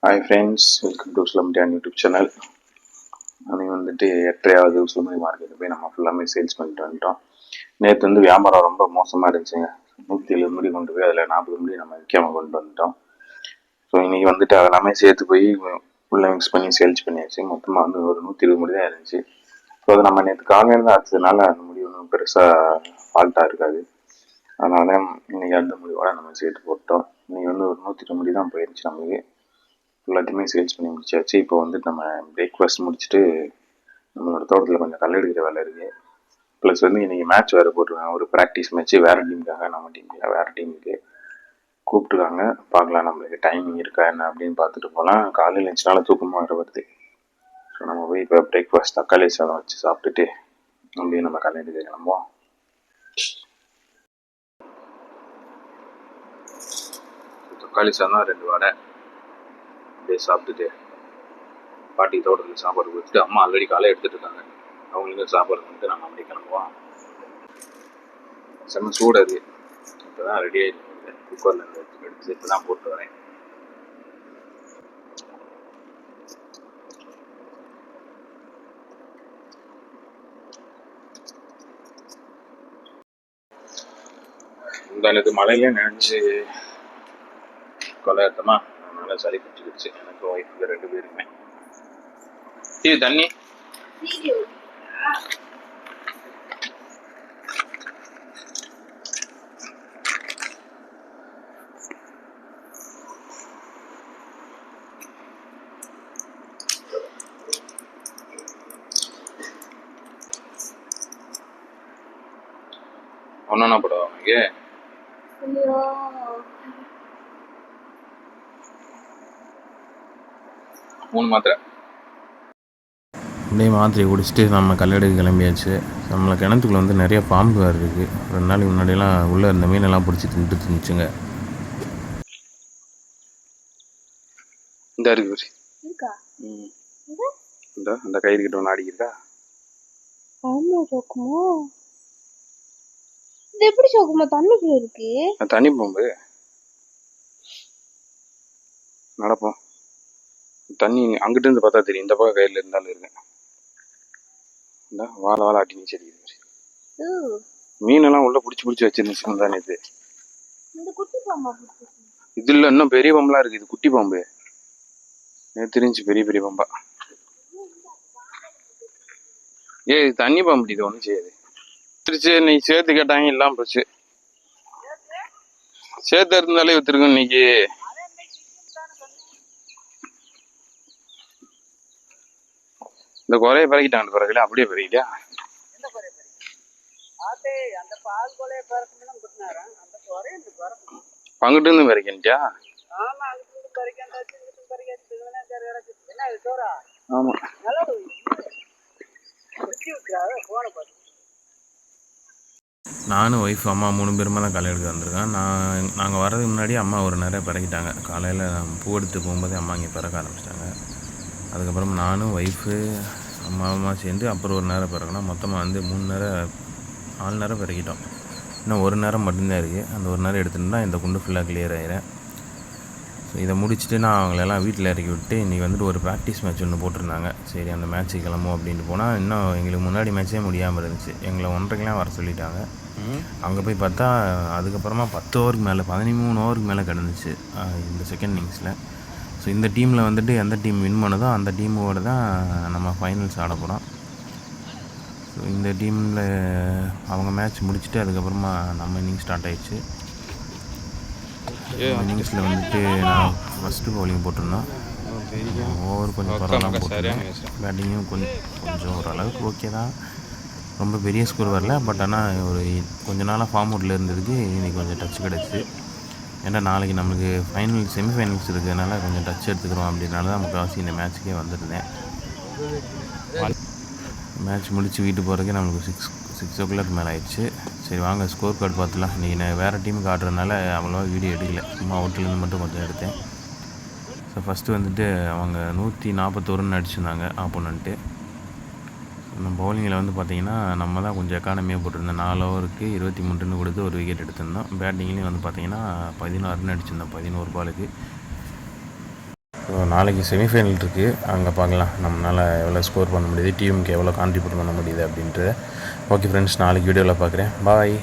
Hi friends, welcome to ஸ்லம்டியான் YouTube channel. அன்றைக்கி வந்துட்டு 8வது ஸ்லம்டி மார்க்கெட்டு போய் நம்ம ஃபுல்லாமே சேல்ஸ் பண்ணிட்டு வந்துட்டோம். நேற்று வந்து வியாபாரம் ரொம்ப மோசமாக இருந்துச்சுங்க. 170 முடி கொண்டு போய் அதில் 40 முடி நம்ம விற்காமல் கொண்டு வந்துட்டோம். ஸோ இன்றைக்கி வந்துட்டு அதெல்லாமே சேர்த்து போய் ஃபுல்லாக மிக்ஸ் பண்ணி சேல்ஸ் பண்ணியாச்சு. மொத்தமாக வந்து ஒரு 120 முடி தான் இருந்துச்சு. ஸோ அது நம்ம நேற்று காலையில் அடிச்சதுனால அந்த முடி ஒன்றும் பெருசாக ஃபால்ட்டாக இருக்காது. அதனால இன்றைக்கி அந்த முடிவோட நம்ம சேர்த்து போட்டோம். இன்றைக்கி வந்து ஒரு 120 முடி தான் போயிடுச்சு நம்மளுக்கு. எல்லாத்தையுமே சேல்ஸ் பண்ணி முடிச்சாச்சு. இப்போ வந்துட்டு நம்ம பிரேக்ஃபாஸ்ட் முடிச்சுட்டு நம்மளோட தோட்டத்தில் கொஞ்சம் கல் எடுக்கிற வேலை இருக்குது. ப்ளஸ் வந்து இன்றைக்கி மேட்ச் வேறு போட்டிருக்காங்க. ஒரு ப்ராக்டிஸ் மேட்ச்சு வேறு டீமுக்காக, நம்ம டீமுக்கு வேறு டீமுக்கு கூப்பிட்டுருக்காங்க. பார்க்கலாம் நம்மளுக்கு டைமிங் இருக்கா என்ன அப்படின்னு பார்த்துட்டு போகலாம். காலையில் இருந்துச்சுனால தூக்கமாக வருது. ஸோ நம்ம போய் இப்போ பிரேக்ஃபாஸ்ட் தக்காளி சாதம் வச்சு சாப்பிட்டுட்டு அப்படியே நம்ம கல் எடுக்க கிளம்புவோம். தக்காளி சாதம் 2 வடை அப்படியே சாப்பிட்டுட்டு பாட்டி தோட்டத்தில் சாப்பாடு கொடுத்துட்டு அம்மா ஆல்ரெடி காலை எடுத்துகிட்டு இருக்காங்க. அவங்களுக்கு சாப்பாடு வந்துட்டு நம்ம அப்படியே கிளம்புவோம். செம்ம சூடு அது. இப்போ தான் ரெடி ஆகிட்டு குக்கரில் எடுத்து இப்போ தான் போட்டு வரேன். முந்தானது மழையிலே நினைச்சு கொலையத்தமா, அதனால சளி பிடிச்சிக்கிடுச்சு எனக்கு, ஒய்ஃபுக்கு 2 பேருக்குமே. இது தண்ணி ஒன்னா போடுவாங்க. 3 மாத்திரை அப்படியே மாத்திரையை குடிச்சிட்டு நம்ம கல்லடைக்கு கிளம்பியாச்சு. நம்மளை கிணத்துக்குள்ளே வந்து நிறைய பாம்பு வேறு இருக்குது. 2 நாளைக்கு முன்னாடியெல்லாம் உள்ளே இருந்த மீனெல்லாம் பிடிச்சி தின்ட்டு இருந்துச்சுங்க. இந்த இருக்கு இந்த கயிறு கிட்ட ஒன்று ஆடிக்கிட்டா. ஆமா சோக்குமா, இது எப்படி சோக்குமா தண்ணிக்குள்ள இருக்கு? தண்ணி பாம்பு. நடப்போம். தண்ணி அங்கிட்டு இருந்து பார்த்தா தெரியும். இந்த பக்கம் கயிறுல இருந்தாலும் இருக்கேன். இந்த வாழை ஆட்டி நீ சரி. மீனெல்லாம் உள்ள பிடிச்சி வச்சிருந்துச்சு தான் இது. இது இல்லை, இன்னும் பெரிய பாம்புலாம் இருக்கு. இது குட்டி பாம்பு. நேற்று தெரிஞ்சு பெரிய பாம்பா. இது தண்ணி பாம்பு. இது ஒன்றும் செய்யாது. திருச்சி நீ சேர்த்து கேட்டாங்க இல்லாம போச்சு. சேர்த்து இருந்தாலே வித்துருக்கோம் இன்னைக்கு. இந்த குறைய பறக்கிட்டாங்க. பிறகு அப்படியே பறக்கிட்டா. அங்கிட்டு இருந்து பறக்கிட்டியா? ஆமா. நானும் ஒய்ஃப் அம்மா 3 பேருமே தான் களை எடுக்க வந்திருக்கேன். நாங்கள் வர்றதுக்கு முன்னாடி அம்மா ஒரு நிறைய பிறக்கிட்டாங்க. காலையில் பூ எடுத்து போகும்போதே அம்மா இங்கே பிறக்க ஆரம்பிச்சிட்டாங்க. அதுக்கப்புறம் நானும் ஒய்ஃபு அம்மா சேர்ந்து அப்புறம் ஒரு நேரம் பிறக்கணும். மொத்தமாக வந்து 4 நேரம் பிறக்கிட்டோம். இன்னும் 1 நேரம் மட்டும்தான் இருக்குது. அந்த 1 நேரம் எடுத்துகிட்டு தான் இந்த குண்டு ஃபுல்லாக கிளியர் ஆகிறேன். ஸோ இதை முடிச்சுட்டு நான் அவங்களெல்லாம் வீட்டில் இறக்கி விட்டு இன்றைக்கி வந்துட்டு ஒரு ப்ராக்டிஸ் மேட்ச் ஒன்று போட்டிருந்தாங்க. சரி அந்த மேட்ச்சுக்கு கிளம்பும் அப்படின்ட்டு போனால் இன்னும் எங்களுக்கு முன்னாடி மேட்ச்சே முடியாமல் இருந்துச்சு. எங்களை 1:30க்கெலாம் வர சொல்லிட்டாங்க. அங்கே போய் பார்த்தா அதுக்கப்புறமா 10 ஓவருக்கு மேலே 13 ஓவருக்கு மேலே கிடந்துச்சு இந்த செகண்ட் இன்னிங்ஸில். ஸோ இந்த டீமில் வந்துட்டு எந்த டீம் வின் பண்ணதோ அந்த டீமோடு தான் நம்ம ஃபைனல்ஸ் ஆட போகிறோம். ஸோ இந்த டீமில் அவங்க மேட்ச் முடிச்சுட்டு அதுக்கப்புறமா நம்ம இன்னிங்ஸ் ஸ்டார்ட் ஆகிடுச்சு. இன்னிங்ஸில் வந்துட்டு நான் ஃபஸ்ட்டு பவுலிங் போட்டிருந்தோம். ஓவர் கொஞ்சம் பரவாயில்ல போட்டிருந்தேன். பேட்டிங்கும் கொஞ்சம் ஓரளவுக்கு ஓகே தான். ரொம்ப பெரிய ஸ்கோர் வரல. பட் ஆனால் ஒரு கொஞ்ச நாளாக ஃபார்ம் அவுட்டில் இருந்ததுக்கு இன்றைக்கி கொஞ்சம் டச் கிடச்சி. ஏன்னா நாளைக்கு நம்மளுக்கு செமிஃபைனல்ஸ் இருக்கிறதுனால கொஞ்சம் டச் எடுத்துக்கிறோம். அப்படின்னால தான் முக்கால்வாசி இந்த மேட்ச்சுக்கே வந்துருந்தேன். மேட்ச் முடித்து வீட்டு போகிறதுக்கே நம்மளுக்கு 6 o'clock மேலே ஆயிடுச்சு. சரி வாங்க ஸ்கோர் கார்டு பார்த்துலாம். இன்றைக்கி நான் வேறு டீமுக்கு ஆடுறதுனால அவ்வளோவா வீடியோ எடுக்கல. சும்மா அவுட்லேருந்து மட்டும் கொஞ்சம் எடுத்தேன். ஸோ ஃபஸ்ட்டு வந்துட்டு அவங்க 141 அடிச்சிருந்தாங்க ஆப்போனண்ட்டு. நம்ம பவுலிங்கில் வந்து பார்த்திங்கன்னா நம்ம தான் கொஞ்சம் எக்கானமியாக போட்டிருந்தோம். 4 ஓவருக்கு 23 ரன் கொடுத்து ஒரு விக்கெட் எடுத்திருந்தோம். பேட்டிங்லேயும் வந்து பார்த்திங்கன்னா 16 ரன் அடிச்சிருந்தோம் 11 பாலுக்கு. ஸோ நாளைக்கு செமிஃபைனல் இருக்குது, அங்கே பார்க்கலாம் நம்மளால் எவ்வளோ ஸ்கோர் பண்ண முடியுது, டீமுக்கு எவ்வளோ கான்ட்ரிபியூட் பண்ண முடியுது அப்படின்ட்டு. ஓகே ஃப்ரெண்ட்ஸ், நாளைக்கு வீடியோவில் பார்க்குறேன். பாய்.